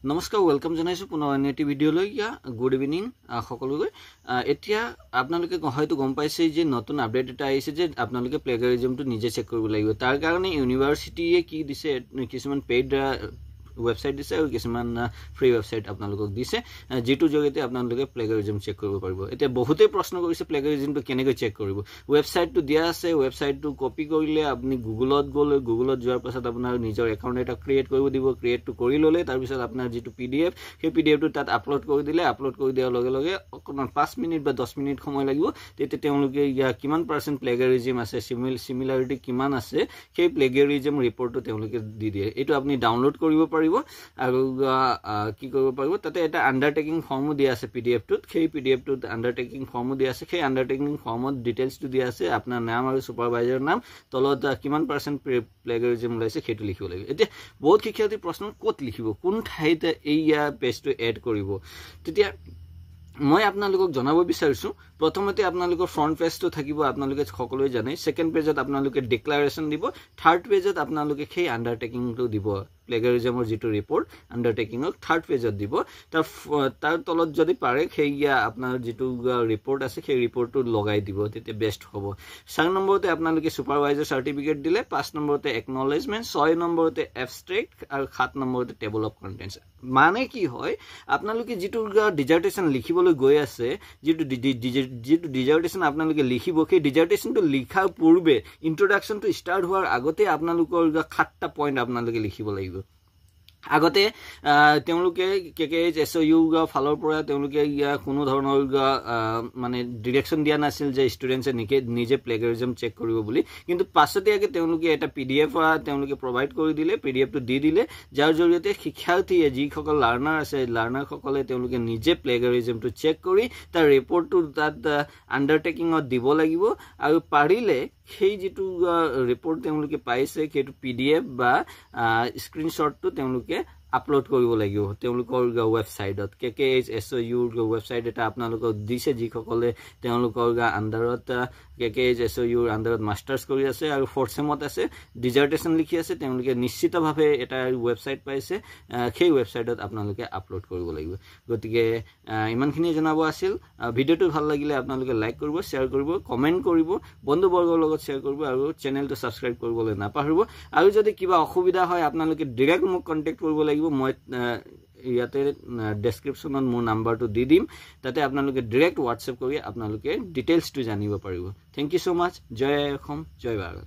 নমস্কাৰ ওয়েলকাম জনাইছো পুনৰ এটি ভিডিও লৈ গুড ইভিনিং সকলোকে এতিয়া আপোনালোকে হয়তো গম পাইছে যে নতুন আপডেট এটা আহিছে যে আপোনালোকে প্লেগাৰিজমটো নিজে চেক কৰিব লাগিব তাৰ কাৰণে ইউনিভাৰ্সিটিয়ে কি দিছে কিছুমান পেইড website দিছে আৰু কিছুমান ফ্ৰী website আপোনালোকক দিছে যেটো জৰিয়তে আপোনালোকে প্লেগাৰিজম চেক কৰিব পাৰিব এতিয়া বহুতে প্ৰশ্ন কৰিছে প্লেগাৰিজমটো কেনেকৈ চেক কৰিব website-টো দিয়া আছে website-টো কপি কৰিলে আপুনি গুগলত গ'লে গুগলত যোৱাৰ পাছত আপোনাৰ নিজৰ একাউণ্ট এটা ক্ৰিয়েট কৰিব দিব ক্ৰিয়েটটো কৰি ললে তাৰ পিছত আপোনাৰ যেটো pdf সেই pdf-টো তাত আপলোড কৰি দিলে আপলোড কৰি দিয়াৰ লগে লগে অকমান 5 মিনিট বা 10 মিনিট সময় লাগিব তেতিয়া তেওঁলোকে কিমান % প্লেগাৰিজম আছে সিমিলাৰিটি কিমান আছে সেই প্লেগাৰিজম ৰিপৰ্টটো তেওঁলোকে দি দিয়ে এটো আপুনি ডাউনলোড কৰিব পাৰিব আৰু কি কৰিব পাৰিব তাতে এটা আন্ডাৰটেকিং ফৰ্মও দিয়া আছে pdf-টোত সেই pdf-টোত আন্ডাৰটেকিং ফৰ্মও দিয়া আছে সেই আন্ডাৰটেকিং ফৰ্মত ডিটেইলছটো দিয়া আছে আপোনাৰ নাম আৰু সুপাৰভাইজাৰৰ নাম তলত কিমান % প্লেগাৰিজম লৈছে সেইটো লিখিব লাগিব এতিয়া বহুত শিক্ষাৰ্থী প্ৰশ্ন ক'ত লিখিব কোন ঠাইতে এই পেজটো এড কৰিব তেতিয়া মই আপোনালোকক জনাব বিচাৰিছো প্ৰথমতে আপোনালোকৰ ফ্ৰন্ট পেজটো থাকিব আপোনালোকে সকলোৱে জানে সেকেন্ড পেজত আপোনালোকে ডিক্লাৰেচন দিব থাৰ্ড পেজত আপোনালোকে সেই আন্ডাৰটেকিংটো দিব প্লেগাৰিজমৰ যেটো ৰিপৰ্ট আন্ডাৰটেকিংক থাৰ্ড পেজত দিব তাৰ তলত যদি পাৰে সেইয়া আপোনাৰ যেটো ৰিপৰ্ট আছে সেই ৰিপৰ্টটো লগাই দিব তেতিয়া বেষ্ট হ'ব 4 নম্বৰতে আপোনালোকে সুপাৰভাইজাৰ সাৰ্টিফিকেট দিলে 5 নম্বৰতে একনলেজমেন্ট 6 নম্বৰতে এবষ্ট্ৰেক্ট আৰু 7 নম্বৰতে টেবল অফ কন্টেন্টস মানে কি হয় আপোনালোকে যেটো ডিজাৰ্টেশন লিখিবলৈ গৈ আছে যেটো ডিজাৰ্টেশন আপোনালোকে লিখিব সেই ডিজাৰ্টেশনটো লিখাৰ পূৰ্বে ইন্ট্ৰোডাকশনটো ষ্টাৰ্ট হোৱাৰ আগতে আপোনালোকৰ 7টা পইণ্ট আপোনালোকে লিখিব লাগিব আগতে তেওঁলোকে কেকেএইচএসইউ ফালৰ পৰা তেওঁলোকে কোনো ধৰণৰ মানে ডিৰেকশন দিয়া নাছিল যে ষ্টুডেন্টছে নিজে প্লেগাৰিজম চেক কৰিব বুলি কিন্তু পাছতীয়াকে তেওঁলোকে এটা পিডিএফ তেওঁলোকে প্ৰভাইড কৰি দিলে পিডিএফটো দি দিলে যাৰ জৰিয়তে শিক্ষাৰ্থীয়ে যিসকল লাৰ্নাৰ আছে লাৰ্নাৰ সকলে তেওঁলোকে নিজে প্লেগাৰিজমটো চেক কৰি তাৰ ৰিপৰ্টটো তাত আন্ডাৰটেকিংত দিব লাগিব আৰু পাৰিলে সেই যেটো ৰিপৰ্ট তেওঁলোকে পাইছে সেইটো পিডিএফ বা স্ক্ৰিনশ্বটটো তেওঁলোকে আপলোড কৰিব লাগিব তেওঁলোকৰ ওয়েবসাইটত কেকেএইচএসইউ ওয়েবসাইট এটা আপোনালোকক দিছে যিসকলে তেওঁলোকৰ আন্ডাৰত কেকেএইচএসইউ আন্ডাৰত মাস্টাৰ্স কৰি আছে আৰু ফৰ্থ সেমত আছে ডিজাৰ্টেশন লিখি আছে তেওঁলোকে নিশ্চিতভাৱে এটা ওয়েবসাইট পাইছে সেই ওয়েবসাইটত আপোনালোকে আপলোড কৰিব লাগিব গতিকে ইমানখিনি জনাব আছিল ভিডিওটো ভাল লাগিলে আপোনালোকে লাইক কৰিব শেয়াৰ কৰিব কমেন্ট কৰিব বন্ধুবৰ্গৰ লগত শেয়াৰ কৰিব আৰু চেনেলটো সাবস্ক্ৰাইব কৰিবলৈ নাপাহৰিব আৰু যদি কিবা অসুবিধা হয় আপোনালোকে ডাইৰেক্ট মোক কন্টাক্ট কৰিব লাগিব মই ইয়াতে ডেসক্ৰিপচনত মোৰ নাম্বাৰটো দি দিম তাতে আপোনালোকে ডাইৰেক্ট WhatsApp কৰি আপোনালোকে ডিটেইলছটো জানিব পাৰিব থ্যাংক ইউ সো মাচ জয় অসম জয় ভাৰত